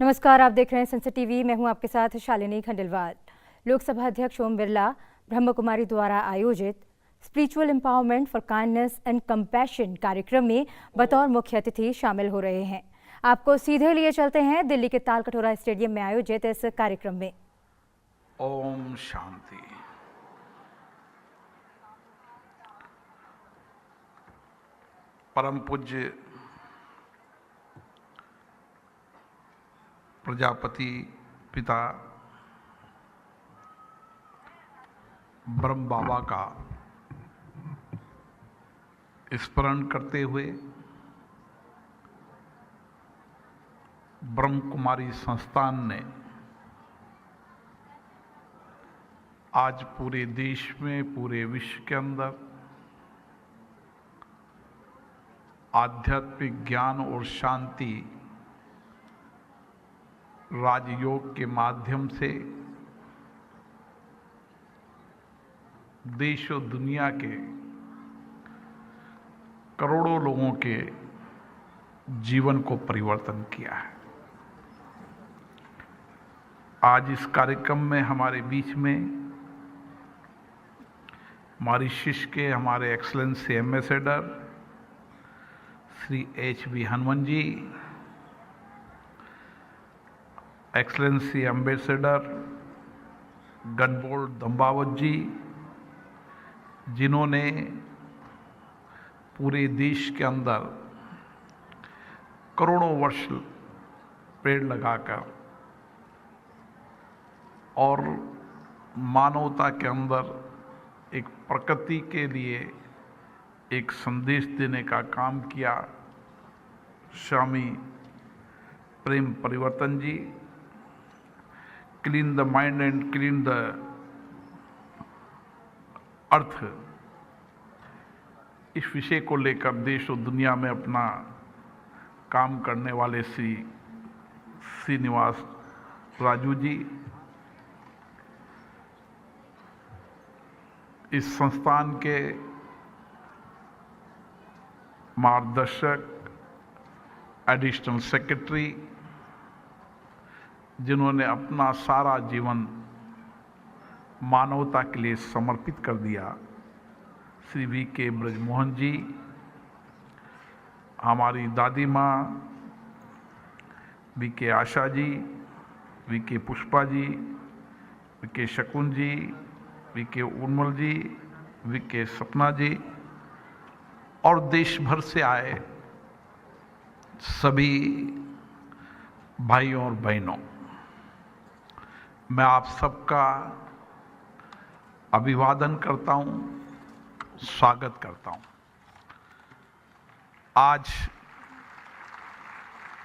नमस्कार, आप देख रहे हैं संसद टीवी। मैं हूं आपके साथ शालिनी खंडेलवाल। लोकसभा अध्यक्ष ओम बिरला ब्रह्म कुमारी द्वारा आयोजित spiritual empowerment for kindness and compassion कार्यक्रम में बतौर मुख्य अतिथि शामिल हो रहे हैं। आपको सीधे लिए चलते हैं दिल्ली के तालकटोरा स्टेडियम में आयोजित इस कार्यक्रम में। ओम शांति। परम पूज्य प्रजापति पिता ब्रह्म बाबा का स्मरण करते हुए ब्रह्म कुमारी संस्थान ने आज पूरे देश में, पूरे विश्व के अंदर आध्यात्मिक ज्ञान और शांति राजयोग के माध्यम से देश और दुनिया के करोड़ों लोगों के जीवन को परिवर्तन किया है। आज इस कार्यक्रम में हमारे बीच में मॉरिशस के हमारे excellency ambassador Shri H.V. Hanuman ji, excellency ambassador Ganbold Dambajav ji, जिन्होंने पूरे देश के अंदर करोड़ों वर्ष पेड़ लगाकर और मानवता के अंदर एक प्रकृति के लिए एक संदेश देने का काम किया। Swami Prem Parivartan ji, clean the mind and clean the earth, इस विषय को लेकर देश और दुनिया में अपना काम करने वाले श्री श्रीनिवास राजू जी, इस संस्थान के मार्गदर्शक एडिशनल सेक्रेटरी, जिन्होंने अपना सारा जीवन मानवता के लिए समर्पित कर दिया, श्री V.K. ब्रजमोहन जी, हमारी दादी माँ V.K. Asha ji, V.K. Pushpa ji, V.K. शकुन जी, V.K. उर्मल जी, V.K. सपना जी और देश भर से आए सभी भाइयों और बहनों, मैं आप सबका अभिवादन करता हूं, स्वागत करता हूं। आज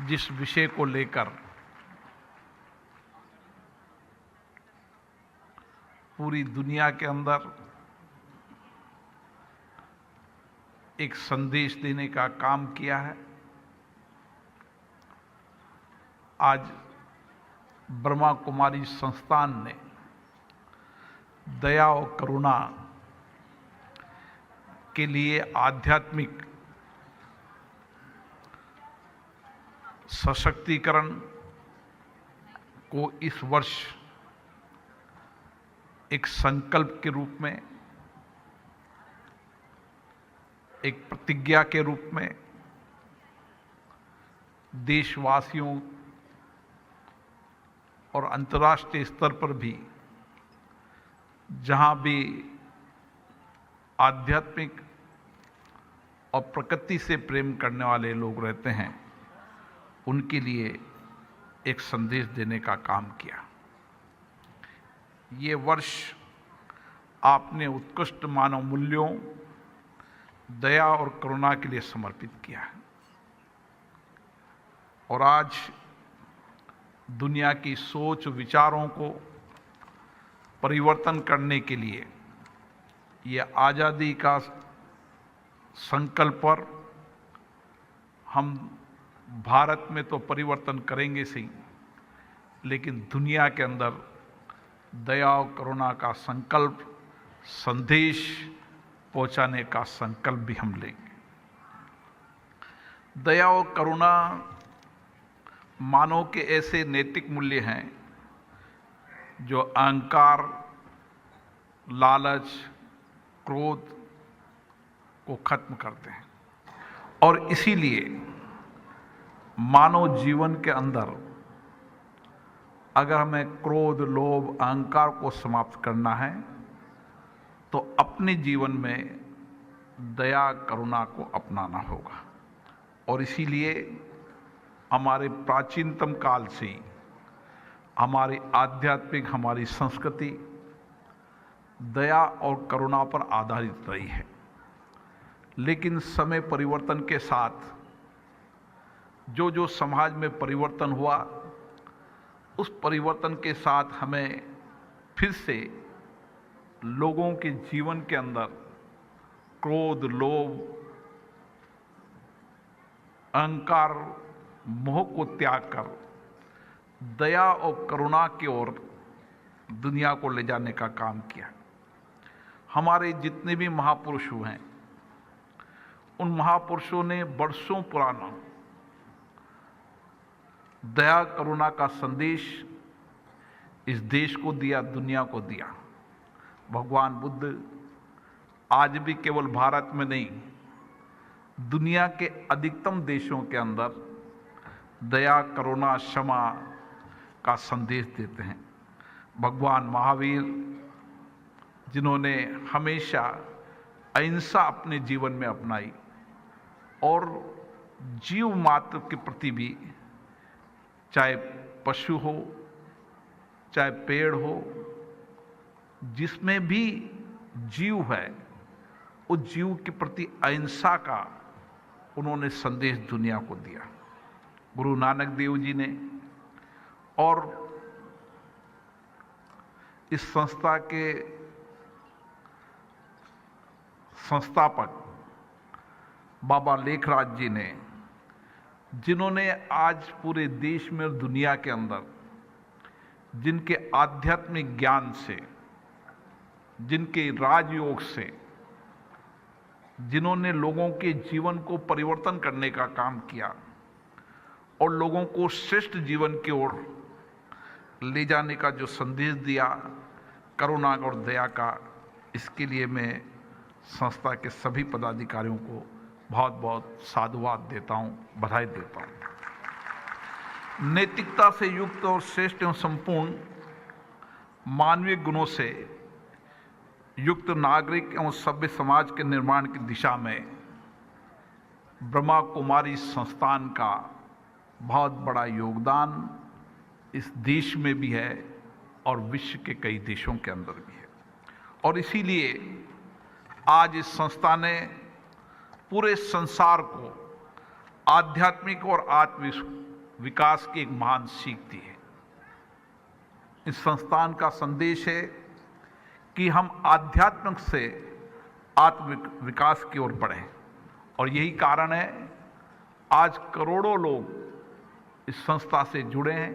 जिस विषय को लेकर पूरी दुनिया के अंदर एक संदेश देने का काम किया है, आज ब्रह्मा कुमारी संस्थान ने दया और करुणा के लिए आध्यात्मिक सशक्तिकरण को इस वर्ष एक संकल्प के रूप में, एक प्रतिज्ञा के रूप में देशवासियों और अंतर्राष्ट्रीय स्तर पर भी जहां भी आध्यात्मिक और प्रकृति से प्रेम करने वाले लोग रहते हैं, उनके लिए एक संदेश देने का काम किया। ये वर्ष आपने उत्कृष्ट मानव मूल्यों, दया और करुणा के लिए समर्पित किया है और आज दुनिया की सोच विचारों को परिवर्तन करने के लिए ये आज़ादी का संकल्प पर हम भारत में तो परिवर्तन करेंगे सही, लेकिन दुनिया के अंदर दया और करुणा का संकल्प, संदेश पहुंचाने का संकल्प भी हम लेंगे। दया और करुणा मानव के ऐसे नैतिक मूल्य हैं जो अहंकार, लालच, क्रोध को खत्म करते हैं। और इसीलिए मानव जीवन के अंदर अगर हमें क्रोध, लोभ, अहंकार को समाप्त करना है तो अपने जीवन में दया, करुणा को अपनाना होगा। और इसीलिए हमारे प्राचीनतम काल से ही हमारी आध्यात्मिक, हमारी संस्कृति दया और करुणा पर आधारित रही है। लेकिन समय परिवर्तन के साथ जो जो समाज में परिवर्तन हुआ, उस परिवर्तन के साथ हमें फिर से लोगों के जीवन के अंदर क्रोध, लोभ, अहंकार, मोह को त्याग कर दया और करुणा की ओर दुनिया को ले जाने का काम किया। हमारे जितने भी महापुरुष हुए हैं, उन महापुरुषों ने वर्षों पुराना दया, करुणा का संदेश इस देश को दिया, दुनिया को दिया। भगवान बुद्ध आज भी केवल भारत में नहीं, दुनिया के अधिकतम देशों के अंदर दया, करुणा, क्षमा का संदेश देते हैं। भगवान महावीर, जिन्होंने हमेशा अहिंसा अपने जीवन में अपनाई और जीव मात्र के प्रति भी, चाहे पशु हो, चाहे पेड़ हो, जिसमें भी जीव है, उस जीव के प्रति अहिंसा का उन्होंने संदेश दुनिया को दिया। गुरु नानक देव जी ने और इस संस्था के संस्थापक बाबा लेखराज जी ने, जिन्होंने आज पूरे देश में और दुनिया के अंदर जिनके आध्यात्मिक ज्ञान से, जिनके राजयोग से, जिन्होंने लोगों के जीवन को परिवर्तन करने का काम किया और लोगों को श्रेष्ठ जीवन की ओर ले जाने का जो संदेश दिया, करुणा और दया का, इसके लिए मैं संस्था के सभी पदाधिकारियों को बहुत बहुत साधुवाद देता हूं, बधाई देता हूं। नैतिकता से युक्त और श्रेष्ठ एवं संपूर्ण मानवीय गुणों से युक्त नागरिक एवं सभ्य समाज के निर्माण की दिशा में ब्रह्मा कुमारी संस्थान का बहुत बड़ा योगदान इस देश में भी है और विश्व के कई देशों के अंदर भी है। और इसीलिए आज इस संस्था ने पूरे संसार को आध्यात्मिक और आत्म विकास की एक महान सीख दी है। इस संस्थान का संदेश है कि हम आध्यात्मिक से आत्म विकास की ओर बढ़ें, और यही कारण है आज करोड़ों लोग इस संस्था से जुड़े हैं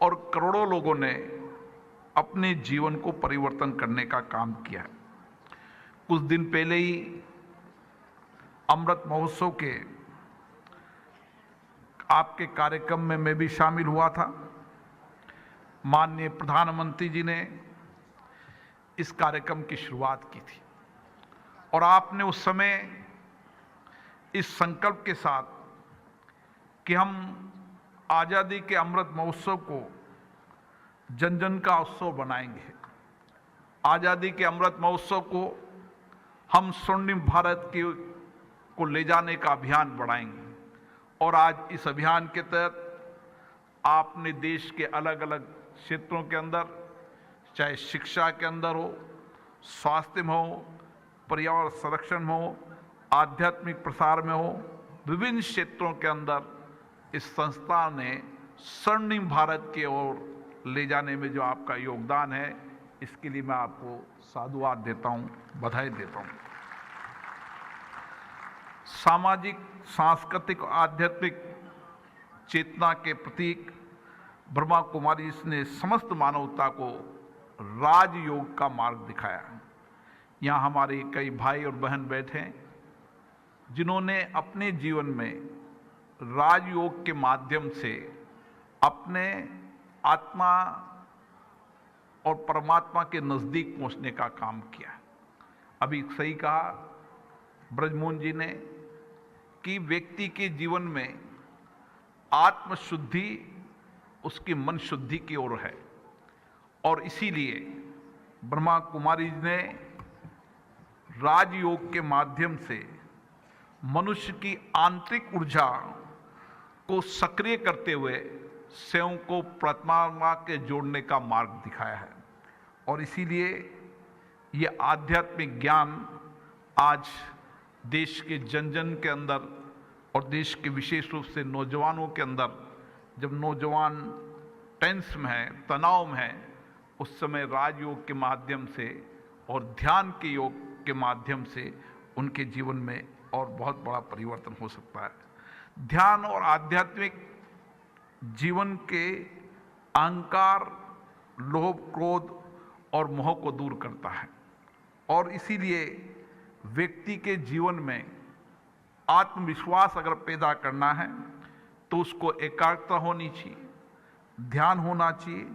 और करोड़ों लोगों ने अपने जीवन को परिवर्तन करने का काम किया है। कुछ दिन पहले ही अमृत महोत्सव के आपके कार्यक्रम में मैं भी शामिल हुआ था। माननीय प्रधानमंत्री जी ने इस कार्यक्रम की शुरुआत की थी और आपने उस समय इस संकल्प के साथ कि हम आज़ादी के अमृत महोत्सव को जन जन का उत्सव बनाएंगे, आज़ादी के अमृत महोत्सव को हम स्वर्णिम भारत को ले जाने का अभियान बढ़ाएंगे। और आज इस अभियान के तहत आपने देश के अलग अलग क्षेत्रों के अंदर, चाहे शिक्षा के अंदर हो, स्वास्थ्य में हो, पर्यावरण संरक्षण में हो, आध्यात्मिक प्रसार में हो, विभिन्न क्षेत्रों के अंदर इस संस्था ने स्वर्णिम भारत की ओर ले जाने में जो आपका योगदान है, इसके लिए मैं आपको साधुवाद देता हूं, बधाई देता हूं। सामाजिक, सांस्कृतिक और आध्यात्मिक चेतना के प्रतीक ब्रह्मा कुमारी ने समस्त मानवता को राजयोग का मार्ग दिखाया। यहाँ हमारे कई भाई और बहन बैठे हैं जिन्होंने अपने जीवन में राजयोग के माध्यम से अपने आत्मा और परमात्मा के नजदीक पहुंचने का काम किया। अभी सही कहा ब्रजमोहन जी ने कि व्यक्ति के जीवन में आत्मशुद्धि उसकी मन शुद्धि की ओर है, और इसीलिए ब्रह्मा कुमारी जी ने राजयोग के माध्यम से मनुष्य की आंतरिक ऊर्जा को सक्रिय करते हुए स्वयं को परमात्मा के जोड़ने का मार्ग दिखाया है। और इसीलिए ये आध्यात्मिक ज्ञान आज देश के जन जन के अंदर और देश के विशेष रूप से नौजवानों के अंदर, जब नौजवान टेंस में है, तनाव में है, उस समय राजयोग के माध्यम से और ध्यान के योग के माध्यम से उनके जीवन में और बहुत बड़ा परिवर्तन हो सकता है। ध्यान और आध्यात्मिक जीवन के अहंकार, लोभ, क्रोध और मोह को दूर करता है, और इसीलिए व्यक्ति के जीवन में आत्मविश्वास अगर पैदा करना है तो उसको एकाग्रता होनी चाहिए, ध्यान होना चाहिए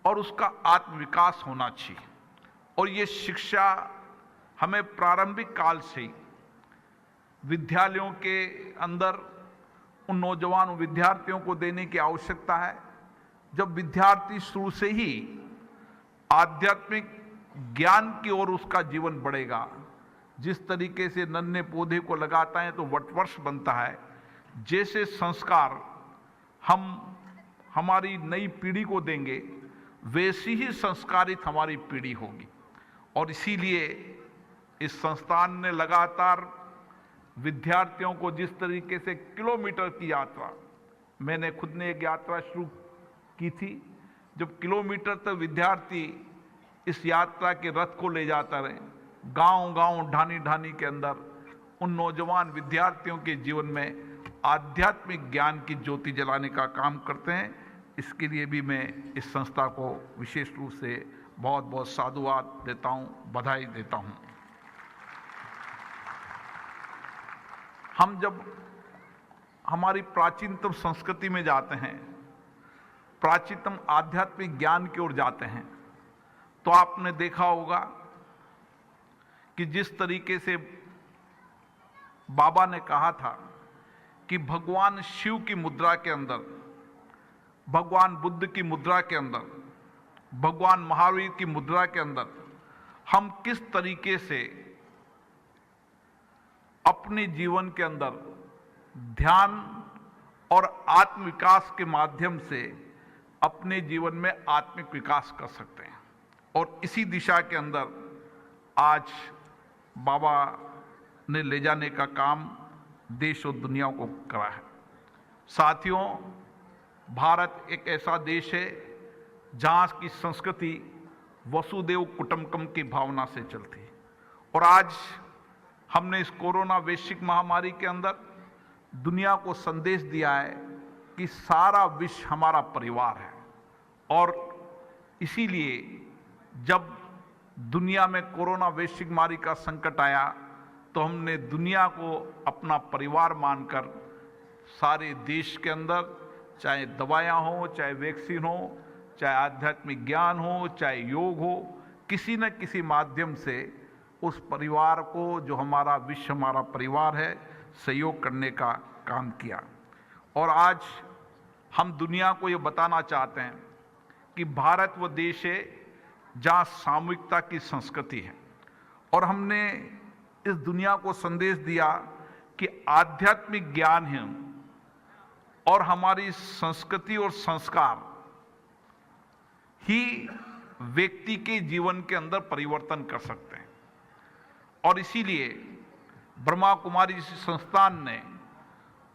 और उसका आत्मविकास होना चाहिए। और ये शिक्षा हमें प्रारंभिक काल से ही विद्यालयों के अंदर उन नौजवान विद्यार्थियों को देने की आवश्यकता है। जब विद्यार्थी शुरू से ही आध्यात्मिक ज्ञान की ओर उसका जीवन बढ़ेगा, जिस तरीके से नन्हे पौधे को लगाता है तो वटवृक्ष बनता है, जैसे संस्कार हम हमारी नई पीढ़ी को देंगे वैसी ही संस्कारित हमारी पीढ़ी होगी। और इसीलिए इस संस्थान ने लगातार विद्यार्थियों को जिस तरीके से किलोमीटर की यात्रा, मैंने खुद ने एक यात्रा शुरू की थी, जब किलोमीटर तक विद्यार्थी इस यात्रा के रथ को ले जाता रहे, गांव-गांव, ढानी-ढानी के अंदर उन नौजवान विद्यार्थियों के जीवन में आध्यात्मिक ज्ञान की ज्योति जलाने का काम करते हैं। इसके लिए भी मैं इस संस्था को विशेष रूप से बहुत बहुत साधुवाद देता हूं, बधाई देता हूं। हम जब हमारी प्राचीनतम संस्कृति में जाते हैं, प्राचीनतम आध्यात्मिक ज्ञान की ओर जाते हैं, तो आपने देखा होगा कि जिस तरीके से बाबा ने कहा था कि भगवान शिव की मुद्रा के अंदर, भगवान बुद्ध की मुद्रा के अंदर, भगवान महावीर की मुद्रा के अंदर हम किस तरीके से अपने जीवन के अंदर ध्यान और आत्मविकास के माध्यम से अपने जीवन में आत्मिक विकास कर सकते हैं। और इसी दिशा के अंदर आज बाबा ने ले जाने का काम देश और दुनिया को करा है। साथियों, भारत एक ऐसा देश है जहां की संस्कृति वसुदेव कुटुंबकम की भावना से चलती है, और आज हमने इस कोरोना वैश्विक महामारी के अंदर दुनिया को संदेश दिया है कि सारा विश्व हमारा परिवार है। और इसीलिए जब दुनिया में कोरोना वैश्विक महामारी का संकट आया तो हमने दुनिया को अपना परिवार मानकर सारे देश के अंदर, चाहे दवाइयाँ हो, चाहे वैक्सीन हो, चाहे आध्यात्मिक ज्ञान हो, चाहे योग हो, किसी न किसी माध्यम से उस परिवार को, जो हमारा विश्व हमारा परिवार है, सहयोग करने का काम किया। और आज हम दुनिया को ये बताना चाहते हैं कि भारत वो देश है जहाँ सामूहिकता की संस्कृति है, और हमने इस दुनिया को संदेश दिया कि आध्यात्मिक ज्ञान है और हमारी संस्कृति और संस्कार ही व्यक्ति के जीवन के अंदर परिवर्तन कर सकते हैं। और इसीलिए ब्रह्मा कुमारी संस्थान ने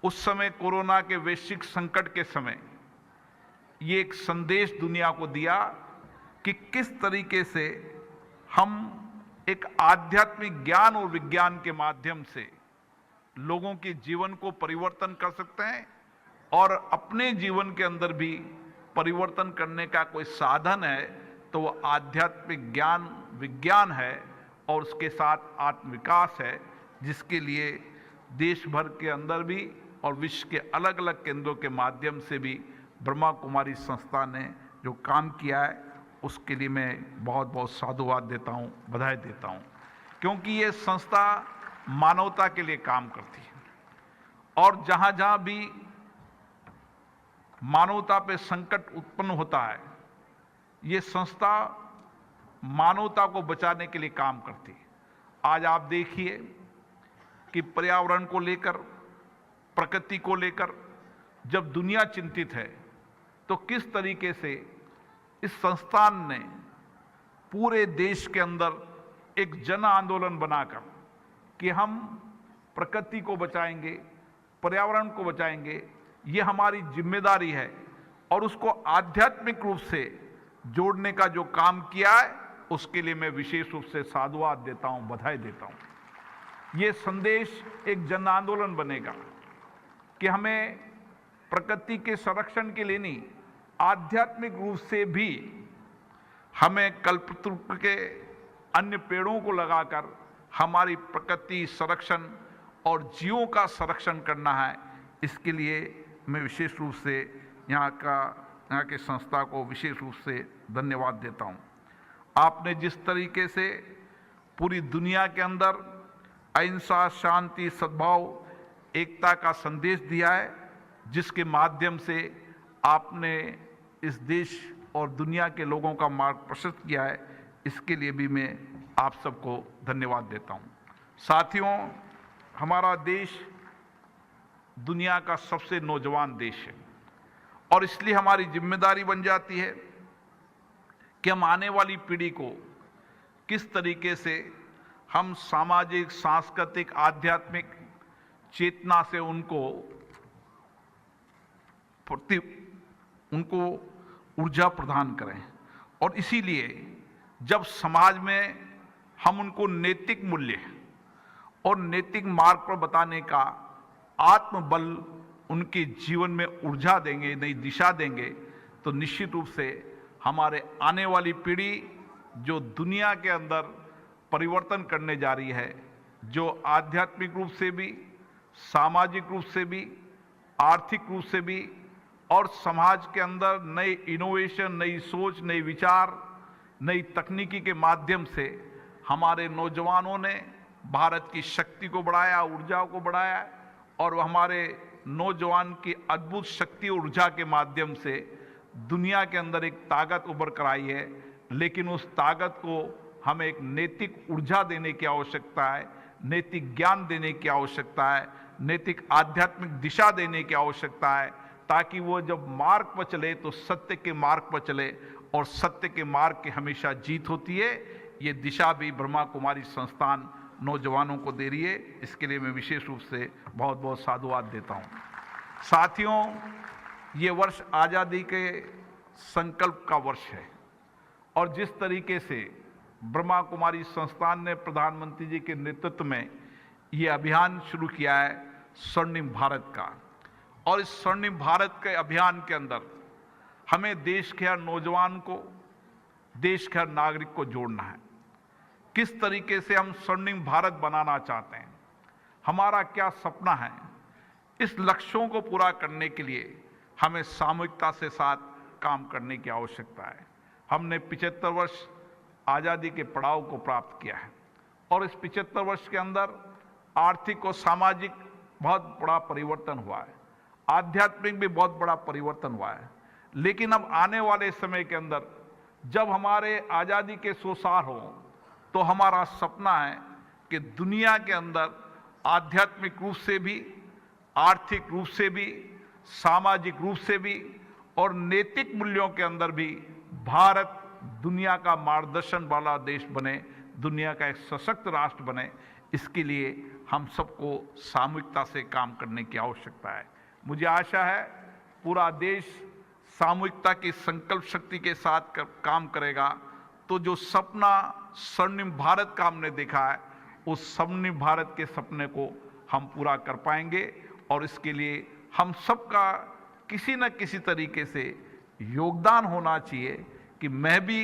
उस समय कोरोना के वैश्विक संकट के समय ये एक संदेश दुनिया को दिया कि किस तरीके से हम एक आध्यात्मिक ज्ञान और विज्ञान के माध्यम से लोगों के जीवन को परिवर्तन कर सकते हैं, और अपने जीवन के अंदर भी परिवर्तन करने का कोई साधन है तो वो आध्यात्मिक ज्ञान विज्ञान है, और उसके साथ आत्मविकास है, जिसके लिए देश भर के अंदर भी और विश्व के अलग अलग केंद्रों के माध्यम से भी ब्रह्मा कुमारी संस्था ने जो काम किया है उसके लिए मैं बहुत बहुत साधुवाद देता हूँ, बधाई देता हूँ, क्योंकि ये संस्था मानवता के लिए काम करती है और जहाँ जहाँ भी मानवता पे संकट उत्पन्न होता है ये संस्था मानवता को बचाने के लिए काम करती है। आज आप देखिए कि पर्यावरण को लेकर, प्रकृति को लेकर जब दुनिया चिंतित है तो किस तरीके से इस संस्थान ने पूरे देश के अंदर एक जन आंदोलन बनाकर कि हम प्रकृति को बचाएंगे, पर्यावरण को बचाएंगे, ये हमारी जिम्मेदारी है और उसको आध्यात्मिक रूप से जोड़ने का जो काम किया है उसके लिए मैं विशेष रूप से साधुवाद देता हूं, बधाई देता हूं। ये संदेश एक जन आंदोलन बनेगा कि हमें प्रकृति के संरक्षण के लिए नहीं, आध्यात्मिक रूप से भी हमें कल्पवृक्ष के अन्य पेड़ों को लगाकर हमारी प्रकृति संरक्षण और जीवों का संरक्षण करना है। इसके लिए मैं विशेष रूप से यहाँ के संस्था को विशेष रूप से धन्यवाद देता हूँ। आपने जिस तरीके से पूरी दुनिया के अंदर अहिंसा, शांति, सद्भाव, एकता का संदेश दिया है, जिसके माध्यम से आपने इस देश और दुनिया के लोगों का मार्ग प्रशस्त किया है, इसके लिए भी मैं आप सबको धन्यवाद देता हूँ। साथियों, हमारा देश दुनिया का सबसे नौजवान देश है और इसलिए हमारी जिम्मेदारी बन जाती है कि हम आने वाली पीढ़ी को किस तरीके से हम सामाजिक, सांस्कृतिक, आध्यात्मिक चेतना से उनको ऊर्जा प्रदान करें। और इसीलिए जब समाज में हम उनको नैतिक मूल्य और नैतिक मार्ग पर बताने का आत्मबल उनके जीवन में ऊर्जा देंगे, नई दिशा देंगे, तो निश्चित रूप से हमारे आने वाली पीढ़ी जो दुनिया के अंदर परिवर्तन करने जा रही है, जो आध्यात्मिक रूप से भी, सामाजिक रूप से भी, आर्थिक रूप से भी और समाज के अंदर नए इनोवेशन, नई सोच, नए विचार, नई तकनीकी के माध्यम से हमारे नौजवानों ने भारत की शक्ति को बढ़ाया, ऊर्जा को बढ़ाया और हमारे नौजवान की अद्भुत शक्ति और ऊर्जा के माध्यम से दुनिया के अंदर एक ताकत उभर कर आई है। लेकिन उस ताकत को हमें एक नैतिक ऊर्जा देने की आवश्यकता है, नैतिक ज्ञान देने की आवश्यकता है, नैतिक आध्यात्मिक दिशा देने की आवश्यकता है, ताकि वो जब मार्ग पर चले तो सत्य के मार्ग पर चले और सत्य के मार्ग की हमेशा जीत होती है। ये दिशा भी ब्रह्मा कुमारी संस्थान नौजवानों को दे रही है। इसके लिए मैं विशेष रूप से बहुत बहुत साधुवाद देता हूँ। साथियों, ये वर्ष आज़ादी के संकल्प का वर्ष है और जिस तरीके से ब्रह्मा कुमारी संस्थान ने प्रधानमंत्री जी के नेतृत्व में ये अभियान शुरू किया है स्वर्णिम भारत का, और इस स्वर्णिम भारत के अभियान के अंदर हमें देश के हर नौजवान को, देश के हर नागरिक को जोड़ना है। किस तरीके से हम स्वर्णिम भारत बनाना चाहते हैं, हमारा क्या सपना है, इस लक्ष्यों को पूरा करने के लिए हमें सामूहिकता से साथ काम करने की आवश्यकता है। हमने 75 वर्ष आज़ादी के पड़ाव को प्राप्त किया है और इस 75 वर्ष के अंदर आर्थिक और सामाजिक बहुत बड़ा परिवर्तन हुआ है, आध्यात्मिक भी बहुत बड़ा परिवर्तन हुआ है। लेकिन अब आने वाले समय के अंदर जब हमारे आज़ादी के 100 साल हों तो हमारा सपना है कि दुनिया के अंदर आध्यात्मिक रूप से भी, आर्थिक रूप से भी, सामाजिक रूप से भी और नैतिक मूल्यों के अंदर भी भारत दुनिया का मार्गदर्शन वाला देश बने, दुनिया का एक सशक्त राष्ट्र बने। इसके लिए हम सबको सामूहिकता से काम करने की आवश्यकता है। मुझे आशा है पूरा देश सामूहिकता की संकल्प शक्ति के साथ काम करेगा तो जो सपना स्वर्णिम भारत का हमने देखा है, उस स्वर्णिम भारत के सपने को हम पूरा कर पाएंगे। और इसके लिए हम सबका किसी न किसी तरीके से योगदान होना चाहिए कि मैं भी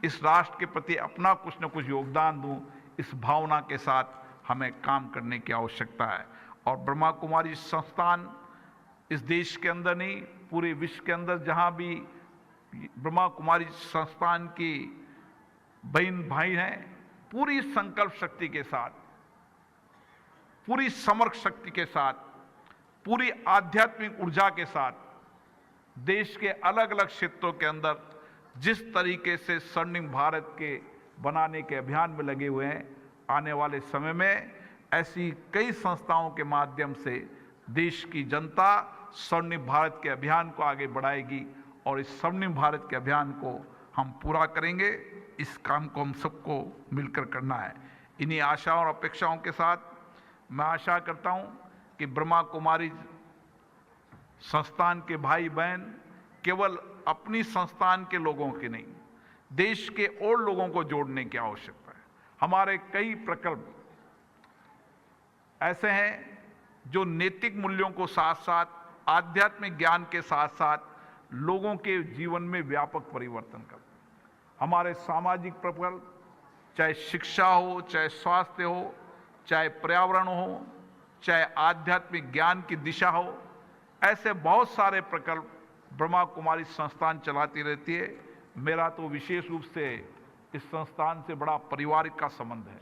इस राष्ट्र के प्रति अपना कुछ न कुछ योगदान दूं। इस भावना के साथ हमें काम करने की आवश्यकता है और ब्रह्मा कुमारी संस्थान इस देश के अंदर नहीं, पूरे विश्व के अंदर जहां भी ब्रह्मा कुमारी संस्थान की बहन भाई हैं, पूरी संकल्प शक्ति के साथ, पूरी समर्थ शक्ति के साथ, पूरी आध्यात्मिक ऊर्जा के साथ देश के अलग अलग क्षेत्रों के अंदर जिस तरीके से स्वर्णिम भारत के बनाने के अभियान में लगे हुए हैं, आने वाले समय में ऐसी कई संस्थाओं के माध्यम से देश की जनता स्वर्णिम भारत के अभियान को आगे बढ़ाएगी और इस स्वर्णिम भारत के अभियान को हम पूरा करेंगे। इस काम को हम सबको मिलकर करना है। इन्हीं आशाओं और अपेक्षाओं के साथ मैं आशा करता हूं कि ब्रह्मा कुमारी संस्थान के भाई बहन केवल अपनी संस्थान के लोगों के नहीं, देश के और लोगों को जोड़ने की आवश्यकता है। हमारे कई प्रकल्प ऐसे हैं जो नैतिक मूल्यों को साथ साथ, आध्यात्मिक ज्ञान के साथ साथ लोगों के जीवन में व्यापक परिवर्तन करते हैं। हमारे सामाजिक प्रकल्प, चाहे शिक्षा हो, चाहे स्वास्थ्य हो, चाहे पर्यावरण हो, चाहे आध्यात्मिक ज्ञान की दिशा हो, ऐसे बहुत सारे प्रकल्प ब्रह्मा कुमारी संस्थान चलाती रहती है। मेरा तो विशेष रूप से इस संस्थान से बड़ा पारिवारिक का संबंध है।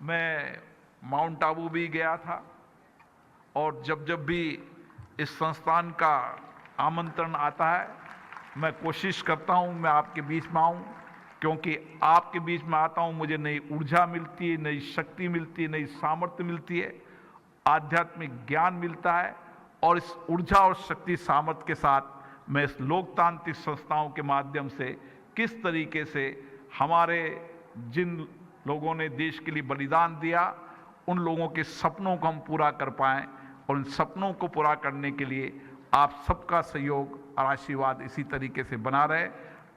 मैं माउंट आबू भी गया था और जब भी इस संस्थान का आमंत्रण आता है, मैं कोशिश करता हूं मैं आपके बीच में आऊं, क्योंकि आपके बीच में आता हूं मुझे नई ऊर्जा मिलती है, नई शक्ति मिलती है, नई सामर्थ्य मिलती है, आध्यात्मिक ज्ञान मिलता है। और इस ऊर्जा और शक्ति सामर्थ्य के साथ मैं इस लोकतांत्रिक संस्थाओं के माध्यम से किस तरीके से हमारे जिन लोगों ने देश के लिए बलिदान दिया, उन लोगों के सपनों को हम पूरा कर पाएं और उन सपनों को पूरा करने के लिए आप सबका सहयोग और आशीर्वाद इसी तरीके से बना रहे।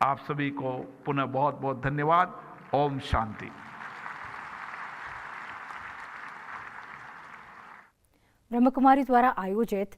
आप सभी को पुनः बहुत बहुत धन्यवाद। ओम शांति। ब्रह्म कुमारी द्वारा आयोजित